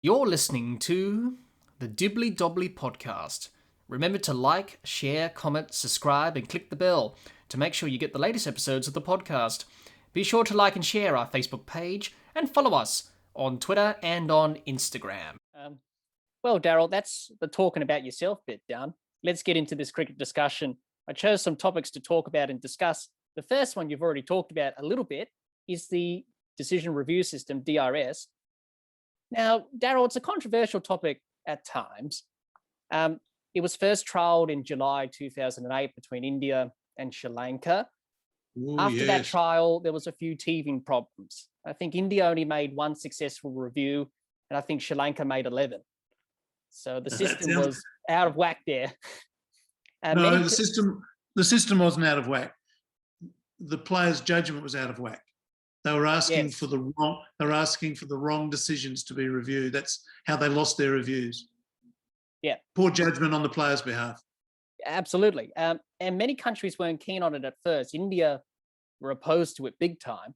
You're listening to the Dibbly-Dobbly podcast. Remember to like, share, comment, subscribe, and click the bell to make sure you get the latest episodes of the podcast. Be sure to like and share our Facebook page and follow us on Twitter and on Instagram. Well, Daryl, that's the talking about yourself bit done. Let's get into this cricket discussion. I chose some topics to talk about and discuss. The first one you've already talked about a little bit is the decision review system, DRS. Now, Daryl, it's a controversial topic at times. It was first trialled in July 2008 between India and Sri Lanka. After that trial, there was a few teething problems. I think India only made one successful review, and I think Sri Lanka made 11. So the system was out of whack there. No, the system wasn't out of whack. The players' judgment was out of whack. They were asking for the wrong. They were asking for the wrong decisions to be reviewed. That's how they lost their reviews. Yeah, poor judgment on the players' behalf. Absolutely, and many countries weren't keen on it at first. India were opposed to it big time,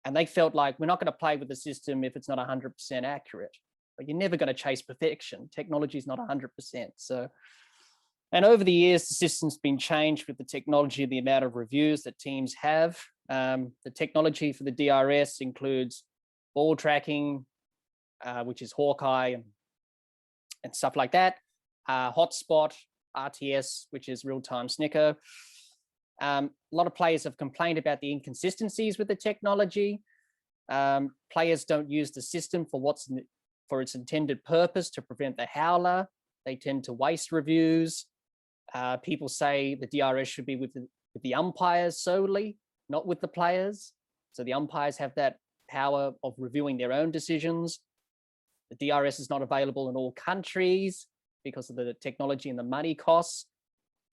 and they felt like we're not going to play with the system if it's not 100% accurate. But you're never going to chase perfection. Technology is not 100%. So, and over the years, the system's been changed with the technology and the amount of reviews that teams have. The technology for the DRS includes ball tracking, which is Hawkeye and stuff like that. Hotspot, RTS, which is real-time snicker. A lot of players have complained about the inconsistencies with the technology. Players don't use the system for its intended purpose to prevent the howler. They tend to waste reviews. People say the DRS should be with the umpires solely, not with the players. So the umpires have that power of reviewing their own decisions. The DRS is not available in all countries because of the technology and the money costs.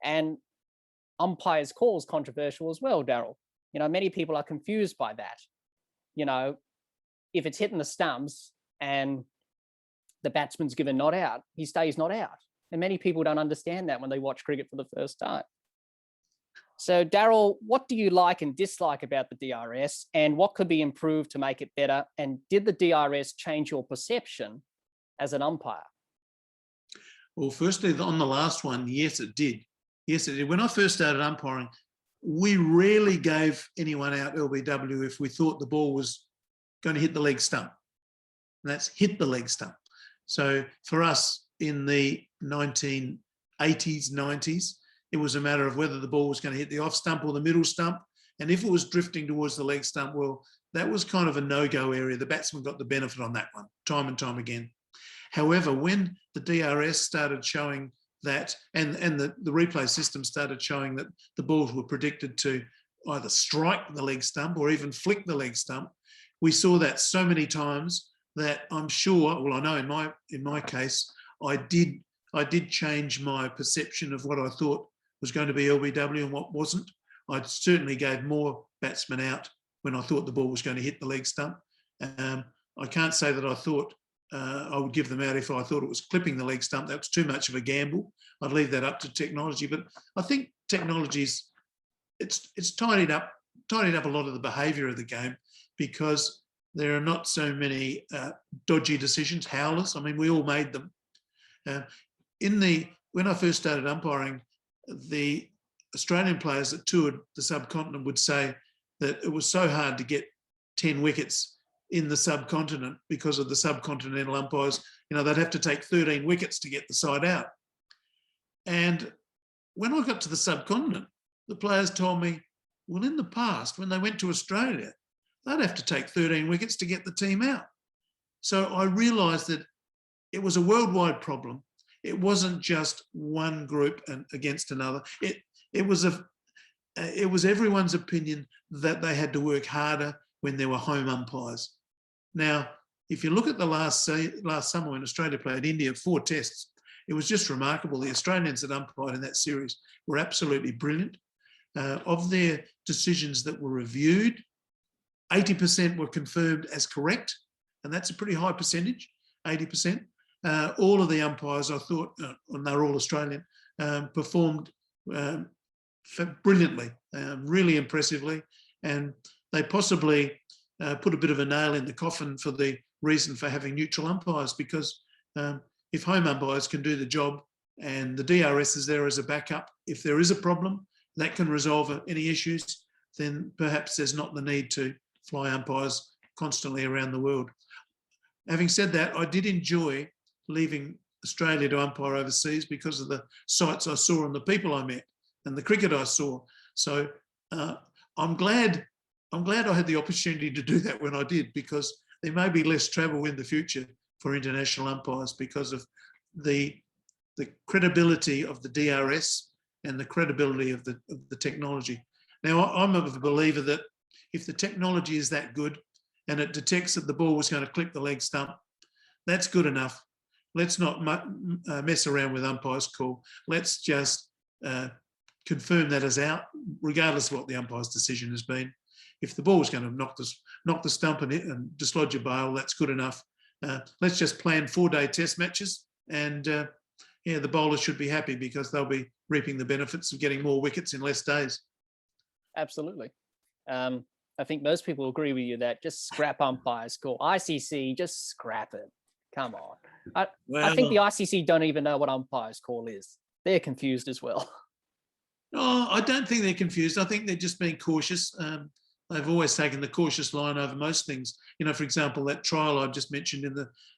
And umpires' call is controversial as well, Daryl. Many people are confused by that. If it's hitting the stumps and the batsman's given not out, he stays not out. And many people don't understand that when they watch cricket for the first time. So, Daryl, what do you like and dislike about the DRS, and what could be improved to make it better? And did the DRS change your perception as an umpire? Well, firstly, on the last one, yes, it did. Yes, it did. When I first started umpiring, we rarely gave anyone out LBW if we thought the ball was going to hit the leg stump. And that's hit the leg stump. So for us in the 1980s, 90s, it was a matter of whether the ball was going to hit the off stump or the middle stump. And if it was drifting towards the leg stump, well, that was kind of a no-go area. The batsman got the benefit on that one, time and time again. However, when the DRS started showing that, and the replay system started showing that the balls were predicted to either strike the leg stump or even flick the leg stump, we saw that so many times that I'm sure, well, I know in my case, I did change my perception of what I thought was going to be LBW and what wasn't. I certainly gave more batsmen out when I thought the ball was going to hit the leg stump. I can't say that I thought I would give them out if I thought it was clipping the leg stump. That was too much of a gamble. I'd leave that up to technology. But I think technology's it's tidied up a lot of the behaviour of the game, because there are not so many dodgy decisions, howlers. I mean, we all made them. When I first started umpiring, the Australian players that toured the subcontinent would say that it was so hard to get 10 wickets in the subcontinent because of the subcontinental umpires. They'd have to take 13 wickets to get the side out. And when I got to the subcontinent, the players told me, well, in the past, when they went to Australia, they'd have to take 13 wickets to get the team out. So I realised that it was a worldwide problem. It wasn't just one group against another. It was everyone's opinion that they had to work harder when there were home umpires. Now, if you look at the last summer when Australia played India, 4 tests, it was just remarkable. The Australians that umpired in that series were absolutely brilliant. Of their decisions that were reviewed, 80% were confirmed as correct, and that's a pretty high percentage, 80%. All of the umpires, I thought, and they're all Australian, performed brilliantly, really impressively, and they possibly put a bit of a nail in the coffin for the reason for having neutral umpires, because if home umpires can do the job and the DRS is there as a backup, if there is a problem that can resolve any issues, then perhaps there's not the need to fly umpires constantly around the world. Having said that, I did enjoy leaving Australia to umpire overseas because of the sights I saw and the people I met and the cricket I saw. So I'm glad I had the opportunity to do that when I did, because there may be less travel in the future for international umpires because of the credibility of the DRS and the credibility of the technology. Now, I'm a believer that if the technology is that good and it detects that the ball was going to clip the leg stump, that's good enough. Let's not mess around with umpire's call. Let's just confirm that as out, regardless of what the umpire's decision has been. If the ball was going to knock the stump and dislodge a bail, that's good enough. Let's just plan 4-day test matches, and the bowlers should be happy because they'll be reaping the benefits of getting more wickets in less days. Absolutely. I think most people agree with you that just scrap umpire's call. ICC, just scrap it. Come on. I think the ICC don't even know what umpire's call is. They're confused as well. No, I don't think they're confused. I think they're just being cautious. They've always taken the cautious line over most things. For example, that trial I just mentioned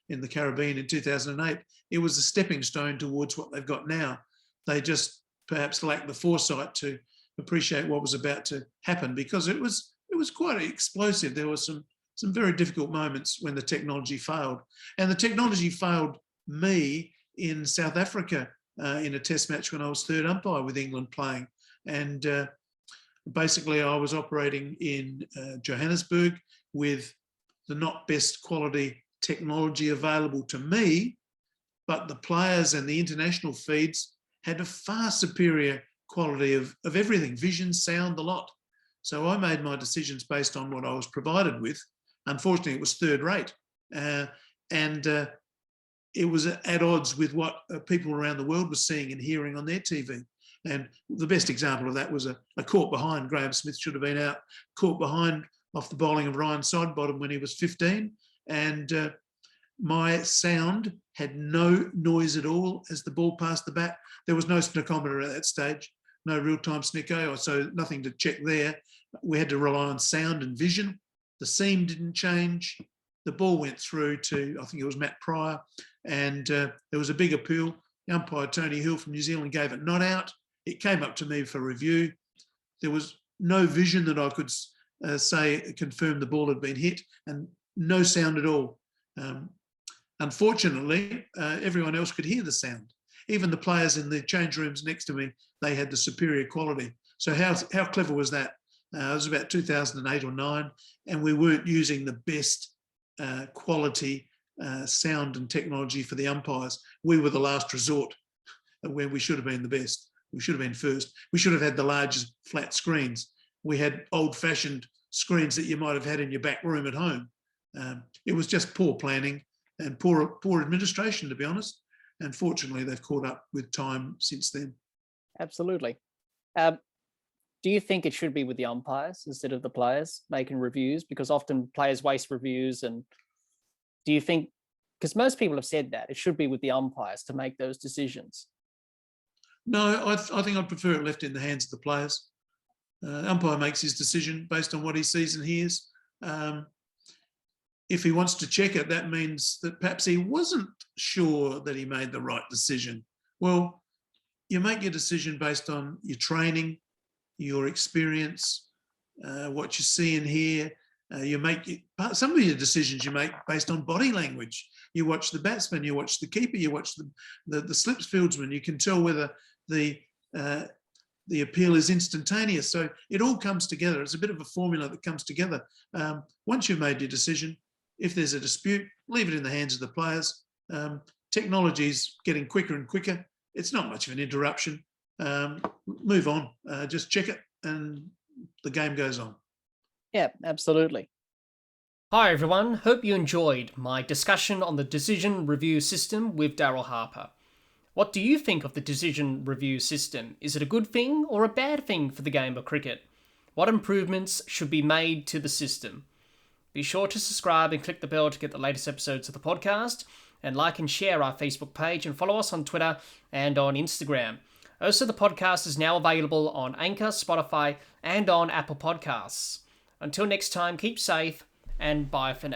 in the Caribbean in 2008, it was a stepping stone towards what they've got now. They just perhaps lacked the foresight to appreciate what was about to happen, because it was quite explosive. There were some very difficult moments when the technology failed. And the technology failed me in South Africa in a test match when I was third umpire with England playing. And basically I was operating in Johannesburg with the not best quality technology available to me, but the players and the international feeds had a far superior quality of everything, vision, sound, the lot. So I made my decisions based on what I was provided with. Unfortunately, it was third rate. And it was at odds with what people around the world were seeing and hearing on their TV. And the best example of that was a caught behind. Graham Smith should have been out, caught behind off the bowling of Ryan Sidebottom when he was 15. And my sound had no noise at all as the ball passed the bat. There was no snickometer at that stage, no real-time snicko, so nothing to check there. We had to rely on sound and vision. The seam didn't change. The ball went through to, I think it was Matt Pryor, and there was a big appeal. The umpire, Tony Hill from New Zealand, gave it not out. It came up to me for review. There was no vision that I could confirm the ball had been hit, and no sound at all. Unfortunately, everyone else could hear the sound. Even the players in the change rooms next to me, they had the superior quality. So how clever was that? It was about 2008 or 9, and we weren't using the best quality sound and technology for the umpires. We were the last resort when we should have been the best. We should have been first. We should have had the largest flat screens. We had old-fashioned screens that you might have had in your back room at home. It was just poor planning and poor administration, to be honest. And fortunately, they've caught up with time since then. Absolutely. Do you think it should be with the umpires instead of the players making reviews? Because often players waste reviews. And do you think, because most people have said that, it should be with the umpires to make those decisions? No, I think I'd prefer it left in the hands of the players. Umpire makes his decision based on what he sees and hears. If he wants to check it, that means that perhaps he wasn't sure that he made the right decision. Well, you make your decision based on your training, your experience, what you see and hear. Some of your decisions you make based on body language. You watch the batsman, you watch the keeper, you watch the slips fieldsman. You can tell whether the appeal is instantaneous. So it all comes together. It's a bit of a formula that comes together. Once you've made your decision, if there's a dispute, leave it in the hands of the players. Technology is getting quicker and quicker. It's not much of an interruption. Move on, just check it and the game goes on. Yeah, absolutely. Hi everyone, hope you enjoyed my discussion on the decision review system with Daryl Harper. What do you think of the decision review system? Is it a good thing or a bad thing for the game of cricket? What improvements should be made to the system? Be sure to subscribe and click the bell to get the latest episodes of the podcast, and like and share our Facebook page and follow us on Twitter and on Instagram. Also, the podcast is now available on Anchor, Spotify, and on Apple Podcasts. Until next time, keep safe and bye for now.